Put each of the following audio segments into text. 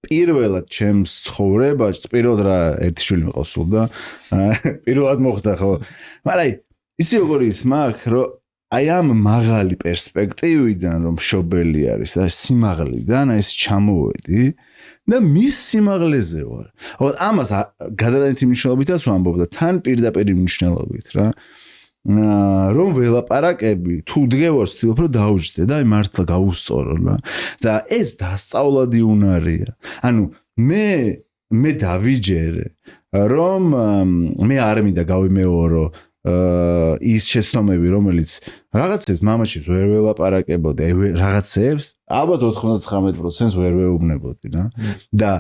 პირველად ჩემს ცხოვრებაში პირველად რა ერთი შვილი მიყავს სულ და პირველად მოხდა ხო მაგრამ ისი როგორი ის მაქვს რომ აი ამ მაღალი პერსპექტივიდან რომ მშობელი არის და სიმაღლიდან აი ეს ჩამოვედი და მის სიმაღლეზე ვარ. ხო ამას გადადანეთი მნიშვნელობითაც ვამბობ და თან პირდაპირ მნიშვნელობით რა. რომ ველაპარაკები თუ დგევარ ვცდილობ რომ დაუჯდე და აი მართლა გავუსწორო რა. და ეს დასწავლადი უნარია. ანუ მე დავიჯერე რომ მე არ მინდა გავიმეორო ის შეცდომები რომელიც რაღაცებს მამაჩემს ვერ ველაპარაკებოდი რაღაცებს ალბათ 99% ვერ ვეუბნებოდი რა და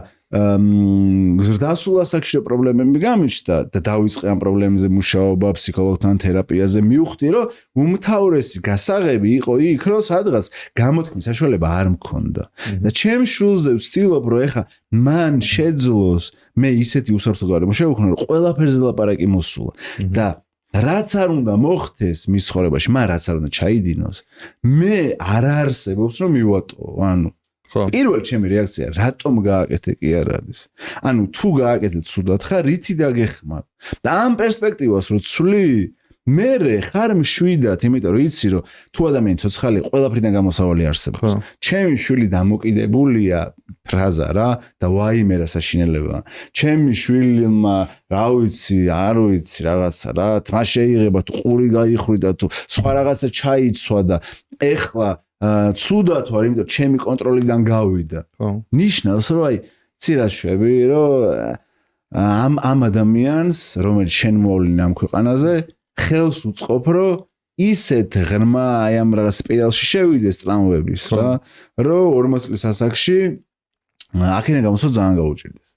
ზრდასრულ ასაკში პრობლემები გამიჩნდა და დავიწყე ამ პრობლემებზე მუშაობა ფსიქოლოგთან თერაპიაზე მივხვდი რომ უმთავრესი გასაღები იყო იქ რომ სადღაც გამოთქმის საშუალება არ მქონდა და ჩემ შულზე ვცდილობ რომ ეხა მან შეძლოს მე ისეთი უსაფრთხოებრივი შევქნა რომ ყველაფერზე ლაპარაკი მოსულა და რაც არ უნდა მოხდეს მის ცხოვრებაში, მაგრამ რაც არ უნდა ჩაიდინოს, მე არ არსებობს რომ მივატყო, ანუ პირველ ჩემი რეაქცია რატომ გააკეთე კი არ არის. ანუ თუ გააკეთე ცუდად ხარ, რითი დაგეხმარ. და ამ პერსპექტივას რო ცვლი, მე ხარ მშვიდად, იმიტომ რომ იცი რომ თუ ადამიანი ცოცხალი ყველაფრიდან გამოსავალი არსებობს. ჩემი შვილი დამოკიდებულია ფრაზა რა და ვაიმე რა საშინელება. ჩემი შვილმა რა ვიცი, არ ვიცი რაღაცა რა, თმა შეიღება თუ ყური გაიხრიდა თუ სხვა რაღაცა ჩაიცვა და ეხლა ცუდად ვარ, იმიტომ ჩემი კონტროლიდან გავიდა. ნიშნავს რომ აი ცირაშვები რომ ამ ადამიანს რომელიც შენ მოვლინე ამ ქვეყანაზე ხელს უწყობ რომ ისეთ ღრმა აი ამ რაღაც სპირალში შევიდეს ტრამვების რა რომ 40 წლის ასაკში აქედან გამოსვლა ძალიან გაუჭირდეს.